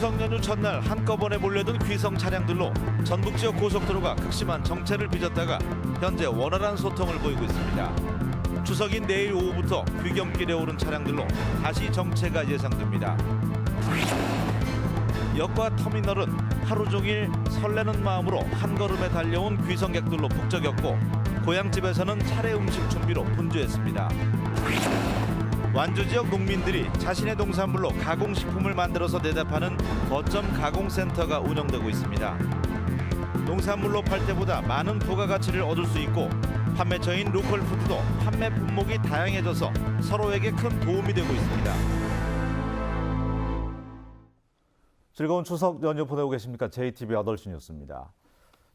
추석 연휴 첫날 한꺼번에 몰려든 귀성 차량들로 전북 지역 고속도로가 극심한 정체를 빚었다가 현재 원활한 소통을 보이고 있습니다. 추석인 내일 오후부터 귀경길에 오른 차량들로 다시 정체가 예상됩니다. 역과 터미널은 하루 종일 설레는 마음으로 한 걸음에 달려온 귀성객들로 북적였고 고향집에서는 차례 음식 준비로 분주했습니다. 완주 지역 농민들이 자신의 농산물로 가공식품을 만들어서 내다파는 거점 가공센터가 운영되고 있습니다. 농산물로 팔 때보다 많은 부가가치를 얻을 수 있고 판매처인 로컬푸드도 판매 품목이 다양해져서 서로에게 큰 도움이 되고 있습니다. 즐거운 추석 연휴 보내고 계십니까? JTBC 8시 뉴스입니다.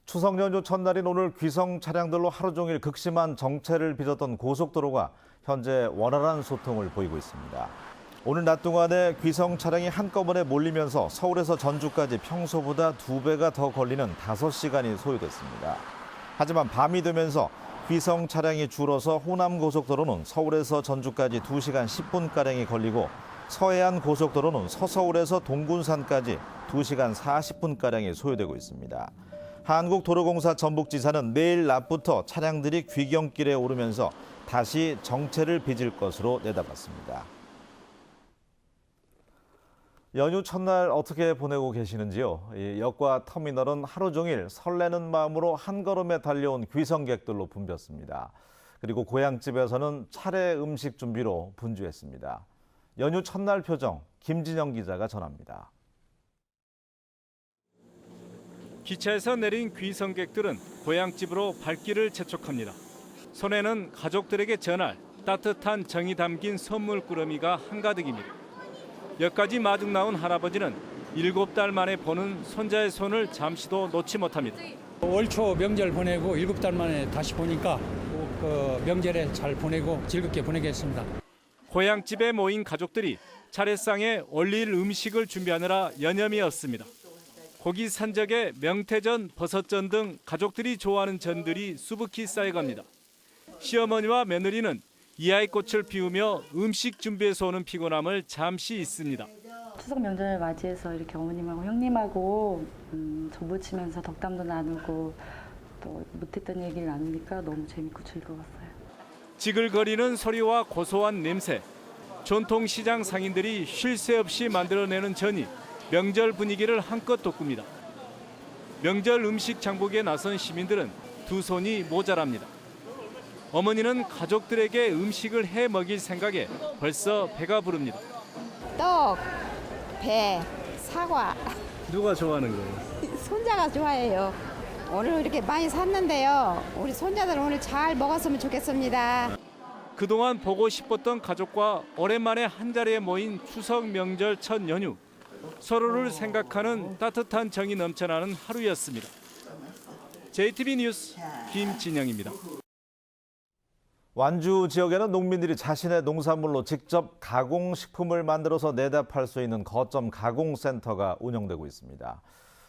추석 연휴 첫날인 오늘 귀성 차량들로 하루 종일 극심한 정체를 빚었던 고속도로가 현재 원활한 소통을 보이고 있습니다. 오늘 낮 동안에 귀성 차량이 한꺼번에 몰리면서 서울에서 전주까지 평소보다 2배가 더 걸리는 5시간이 소요됐습니다. 하지만 밤이 되면서 귀성 차량이 줄어서 호남 고속도로는 서울에서 전주까지 2시간 10분가량이 걸리고 서해안 고속도로는 서서울에서 동군산까지 2시간 40분가량이 소요되고 있습니다. 한국도로공사 전북지사는 내일 낮부터 차량들이 귀경길에 오르면서 다시 정체를 빚을 것으로 내다봤습니다. 연휴 첫날 어떻게 보내고 계시는지요? 역과 터미널은 하루 종일 설레는 마음으로 한 걸음에 달려온 귀성객들로 붐볐습니다. 그리고 고향집에서는 차례 음식 준비로 분주했습니다. 연휴 첫날 표정, 김진영 기자가 전합니다. 기차에서 내린 귀성객들은 고향집으로 발길을 재촉합니다. 손에는 가족들에게 전할 따뜻한 정이 담긴 선물 꾸러미가 한가득입니다. 역까지 마중 나온 할아버지는 7달 만에 보는 손자의 손을 잠시도 놓지 못합니다. 올 초 명절 보내고 7달 만에 다시 보니까 그 명절에 잘 보내고 즐겁게 보내겠습니다. 고향집에 모인 가족들이 차례상에 올릴 음식을 준비하느라 여념이었습니다. 고기 산적에 명태전, 버섯전 등 가족들이 좋아하는 전들이 수북히 쌓여갑니다. 시어머니와 며느리는 이하이꽃을 피우며 음식 준비해서 오는 피곤함을 잠시 잊습니다. 추석 명절을 맞이해서 이렇게 어머님하고 형님하고 전부치면서 덕담도 나누고 또 못했던 얘기를 나누니까 너무 재밌고 즐거웠어요. 지글거리는 소리와 고소한 냄새, 전통시장 상인들이 쉴 새 없이 만들어내는 전이 명절 분위기를 한껏 돋굽니다. 명절 음식 장보기에 나선 시민들은 두 손이 모자랍니다. 어머니는 가족들에게 음식을 해 먹일 생각에 벌써 배가 부릅니다. 떡, 배, 사과. 누가 좋아하는 거예요? 손자가 좋아해요. 오늘 이렇게 많이 샀는데요. 우리 손자들 오늘 잘 먹었으면 좋겠습니다. 그동안 보고 싶었던 가족과 오랜만에 한자리에 모인 추석 명절 첫 연휴. 서로를 생각하는 따뜻한 정이 넘쳐나는 하루였습니다. JTBC 뉴스 김진영입니다. 완주 지역에는 농민들이 자신의 농산물로 직접 가공식품을 만들어서 내다 팔 수 있는 거점 가공센터가 운영되고 있습니다.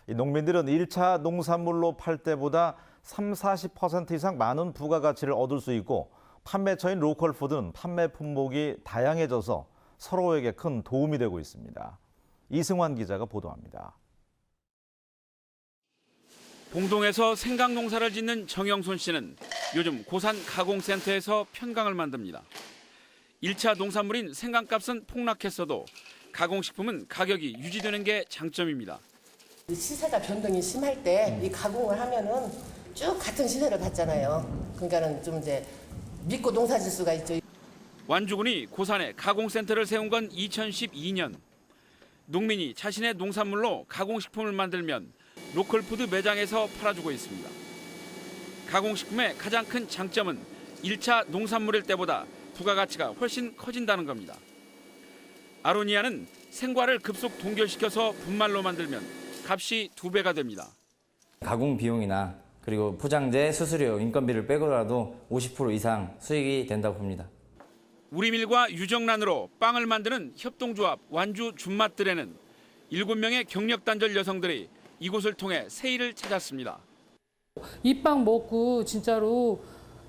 이 농민들은 1차 농산물로 팔 때보다 30-40% 이상 많은 부가가치를 얻을 수 있고 판매처인 로컬푸드는 판매 품목이 다양해져서 서로에게 큰 도움이 되고 있습니다. 이승환 기자가 보도합니다. 봉동에서 생강 농사를 짓는 정영손 씨는 요즘 고산 가공센터에서 편강을 만듭니다. 1차 농산물인 생강값은 폭락했어도 가공식품은 가격이 유지되는 게 장점입니다. 시세가 변동이 심할 때 이 가공을 하면은 쭉 같은 시세를 받잖아요. 그러니까는 좀 이제 믿고 농사질 수가 있죠. 완주군이 고산에 가공센터를 세운 건 2012년. 농민이 자신의 농산물로 가공식품을 만들면 로컬푸드 매장에서 팔아주고 있습니다. 가공식품의 가장 큰 장점은 1차 농산물일 때보다 부가가치가 훨씬 커진다는 겁니다. 아로니아는 생과를 급속 동결시켜서 분말로 만들면 값이 2배가 됩니다. 가공 비용이나 그리고 포장재, 수수료, 인건비를 빼고라도 50% 이상 수익이 된다고 봅니다. 우리밀과 유정란으로 빵을 만드는 협동조합 완주 준맛들에는 7명의 경력단절 여성들이 이곳을 통해 세일을 찾았습니다. 이 빵 먹고 진짜로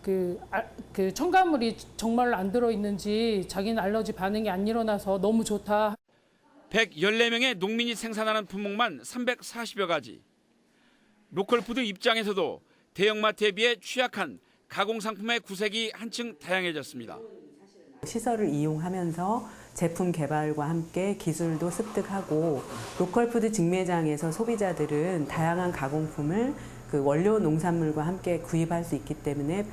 그 첨가물이 정말 안 들어있는지 자기는 알러지 반응이 안 일어나서 너무 좋다. 114명의 농민이 생산하는 품목만 340여 가지. 로컬푸드 입장에서도 대형마트에 비해 취약한 가공상품의 구색이 한층 다양해졌습니다. 시설을 이용하면서 제품 개발과 함께 기술도 습득하고 로컬푸드 직매장에서 소비자들은 다양한 가공품을 그 원료 농산물과 함께 구입할 수 있기 때문에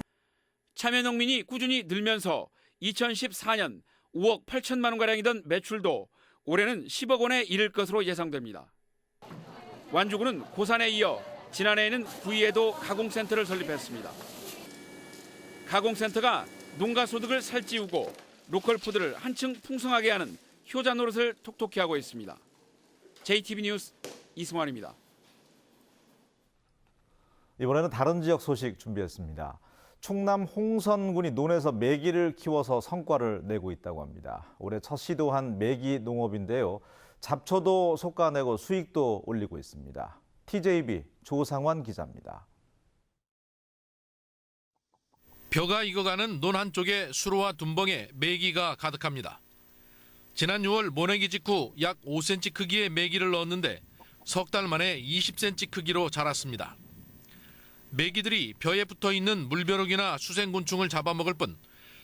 참여농민이 꾸준히 늘면서 2014년 5억 8천만 원가량이던 매출도 올해는 10억 원에 이를 것으로 예상됩니다. 완주군은 고산에 이어 지난해에는 구의에도 가공센터를 설립했습니다. 가공센터가 농가 소득을 살찌우고 로컬푸드를 한층 풍성하게 하는 효자 노릇을 톡톡히 하고 있습니다. JTB 뉴스 이승환입니다. 이번에는 다른 지역 소식 준비했습니다. 충남 홍선군이 논에서 메기를 키워서 성과를 내고 있다고 합니다. 올해 첫 시도한 메기 농업인데요. 잡초도 솎아내고 수익도 올리고 있습니다. TJB 조상환 기자입니다. 벼가 익어가는 논 한쪽에 수로와 둔벙에 메기가 가득합니다. 지난 6월 모내기 직후 약 5cm 크기의 메기를 넣었는데 석 달 만에 20cm 크기로 자랐습니다. 메기들이 벼에 붙어있는 물벼룩이나 수생곤충을 잡아먹을 뿐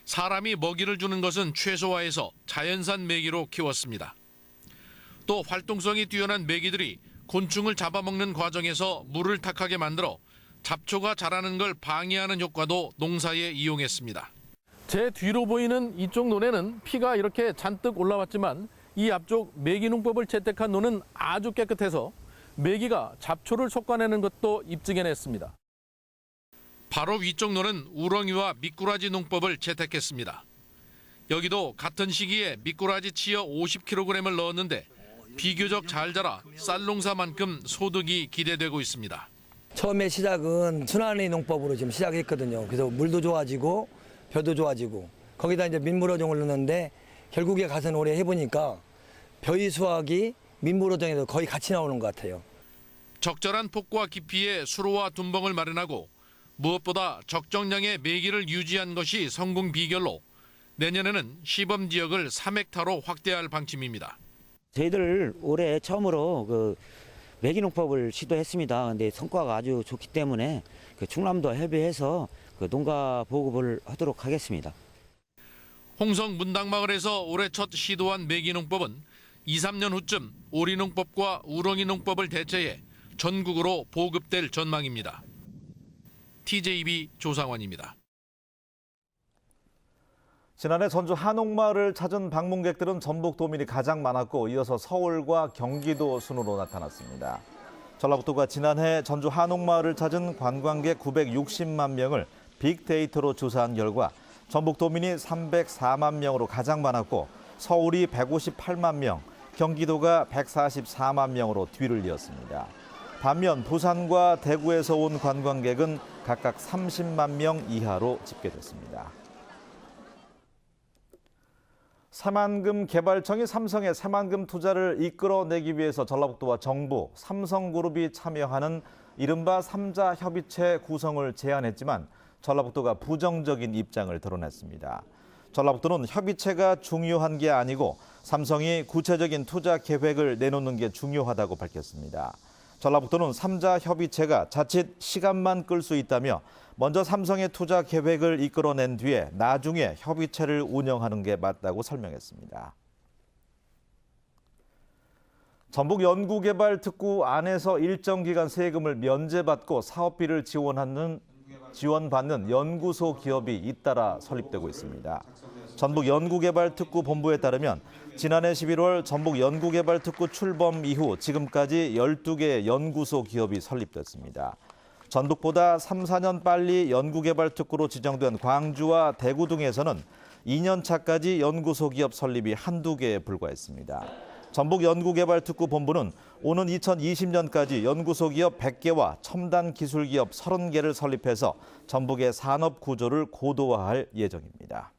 사람이 먹이를 주는 것은 최소화해서 자연산 메기로 키웠습니다. 또 활동성이 뛰어난 메기들이 곤충을 잡아먹는 과정에서 물을 탁하게 만들어 잡초가 자라는 걸 방해하는 효과도 농사에 이용했습니다. 제 뒤로 보이는 이쪽 논에는 피가 이렇게 잔뜩 올라왔지만 이 앞쪽 메기 농법을 채택한 논은 아주 깨끗해서 메기가 잡초를 솎아내는 것도 입증해냈습니다. 바로 위쪽 논은 우렁이와 미꾸라지 농법을 채택했습니다. 여기도 같은 시기에 미꾸라지 치어 50kg을 넣었는데 비교적 잘 자라 쌀 농사만큼 소득이 기대되고 있습니다. 처음에 시작은 순환의 농법으로 지금 시작했거든요. 그래서 물도 좋아지고 벼도 좋아지고 거기다 이제 민물어종을 넣는데 결국에 가서는 올해 해보니까 벼의 수확이 민물어종에서 거의 같이 나오는 것 같아요. 적절한 폭과 깊이의 수로와 둔벙을 마련하고 무엇보다 적정량의 메기를 유지한 것이 성공 비결로 내년에는 시범 지역을 3헥타로 확대할 방침입니다. 저희들 올해 처음으로 메기 농법을 시도했습니다. 근데 성과가 아주 좋기 때문에 충남도 협의해서 농가 보급을 하도록 하겠습니다. 홍성 문당마을에서 올해 첫 시도한 메기 농법은 2, 3년 후쯤 오리 농법과 우렁이 농법을 대체해 전국으로 보급될 전망입니다. TJB 조상환입니다. 지난해 전주 한옥마을을 찾은 방문객들은 전북도민이 가장 많았고 이어서 서울과 경기도 순으로 나타났습니다. 전라북도가 지난해 전주 한옥마을을 찾은 관광객 960만 명을 빅데이터로 조사한 결과 전북도민이 304만 명으로 가장 많았고 서울이 158만 명, 경기도가 144만 명으로 뒤를 이었습니다. 반면 부산과 대구에서 온 관광객은 각각 30만 명 이하로 집계됐습니다. 새만금 개발청이 삼성의 새만금 투자를 이끌어내기 위해서 전라북도와 정부, 삼성그룹이 참여하는 이른바 3자 협의체 구성을 제안했지만 전라북도가 부정적인 입장을 드러냈습니다. 전라북도는 협의체가 중요한 게 아니고 삼성이 구체적인 투자 계획을 내놓는 게 중요하다고 밝혔습니다. 전라북도는 3자 협의체가 자칫 시간만 끌 수 있다며 먼저 삼성의 투자 계획을 이끌어낸 뒤에 나중에 협의체를 운영하는 게 맞다고 설명했습니다. 전북연구개발특구 안에서 일정 기간 세금을 면제받고 사업비를 지원받는 연구소 기업이 잇따라 설립되고 있습니다. 전북연구개발특구 본부에 따르면 지난해 11월 전북연구개발특구 출범 이후 지금까지 12개의 연구소 기업이 설립됐습니다. 전북보다 3, 4년 빨리 연구개발특구로 지정된 광주와 대구 등에서는 2년 차까지 연구소 기업 설립이 한두 개에 불과했습니다. 전북연구개발특구 본부는 오는 2020년까지 연구소 기업 100개와 첨단 기술 기업 30개를 설립해서 전북의 산업 구조를 고도화할 예정입니다.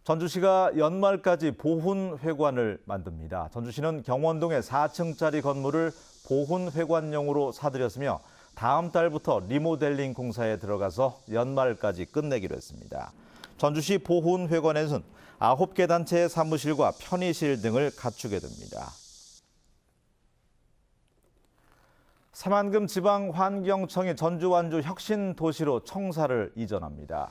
전주시가 연말까지 보훈회관을 만듭니다. 전주시는 경원동의 4층짜리 건물을 보훈회관용으로 사들였으며 다음 달부터 리모델링 공사에 들어가서 연말까지 끝내기로 했습니다. 전주시 보훈회관에서는 9개 단체의 사무실과 편의실 등을 갖추게 됩니다. 새만금 지방환경청이 전주 완주 혁신도시로 청사를 이전합니다.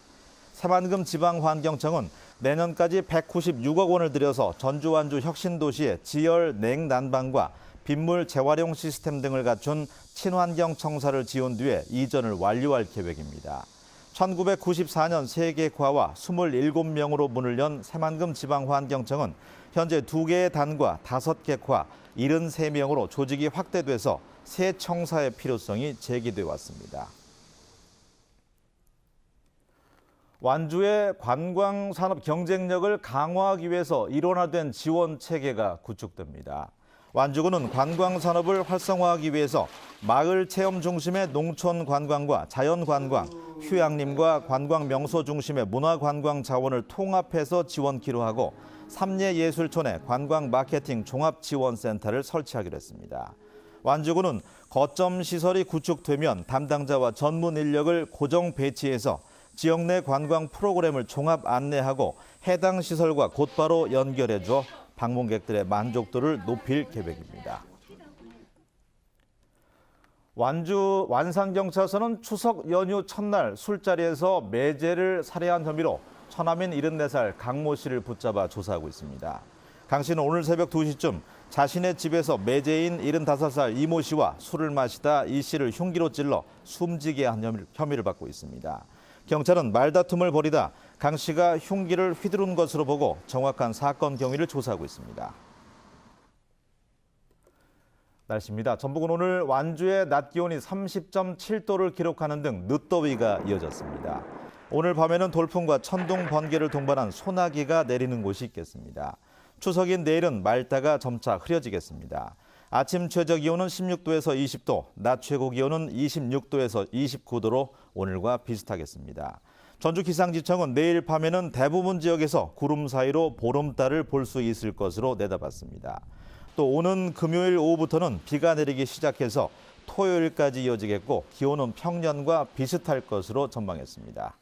새만금 지방환경청은 내년까지 196억 원을 들여서 전주 완주 혁신도시에 지열 냉난방과 빗물 재활용 시스템 등을 갖춘 친환경 청사를 지은 뒤에 이전을 완료할 계획입니다. 1994년 세계과와 27명으로 문을 연 새만금 지방환경청은 현재 2개의 단과 5개 과 73명으로 조직이 확대돼서 새 청사의 필요성이 제기돼 왔습니다. 완주의 관광산업 경쟁력을 강화하기 위해서 일원화된 지원 체계가 구축됩니다. 완주군은 관광산업을 활성화하기 위해서 마을 체험 중심의 농촌 관광과 자연 관광, 휴양림과 관광 명소 중심의 문화 관광 자원을 통합해서 지원키로 하고 삼례예술촌에 관광 마케팅 종합 지원센터를 설치하기로 했습니다. 완주군은 거점 시설이 구축되면 담당자와 전문 인력을 고정 배치해서 지역 내 관광 프로그램을 종합 안내하고 해당 시설과 곧바로 연결해줘 방문객들의 만족도를 높일 계획입니다. 완주 완산경찰서는 추석 연휴 첫날 술자리에서 매제를 살해한 혐의로 처남인 74살 강모 씨를 붙잡아 조사하고 있습니다. 강 씨는 오늘 새벽 2시쯤 자신의 집에서 매제인 75살 이모 씨와 술을 마시다 이 씨를 흉기로 찔러 숨지게 한 혐의를 받고 있습니다. 경찰은 말다툼을 벌이다 강 씨가 흉기를 휘두른 것으로 보고 정확한 사건 경위를 조사하고 있습니다. 날씨입니다. 전북은 오늘 완주의 낮 기온이 30.7도를 기록하는 등 늦더위가 이어졌습니다. 오늘 밤에는 돌풍과 천둥, 번개를 동반한 소나기가 내리는 곳이 있겠습니다. 추석인 내일은 맑다가 점차 흐려지겠습니다. 아침 최저 기온은 16도에서 20도, 낮 최고 기온은 26도에서 29도로 오늘과 비슷하겠습니다. 전주기상지청은 내일 밤에는 대부분 지역에서 구름 사이로 보름달을 볼 수 있을 것으로 내다봤습니다. 또 오는 금요일 오후부터는 비가 내리기 시작해서 토요일까지 이어지겠고 기온은 평년과 비슷할 것으로 전망했습니다.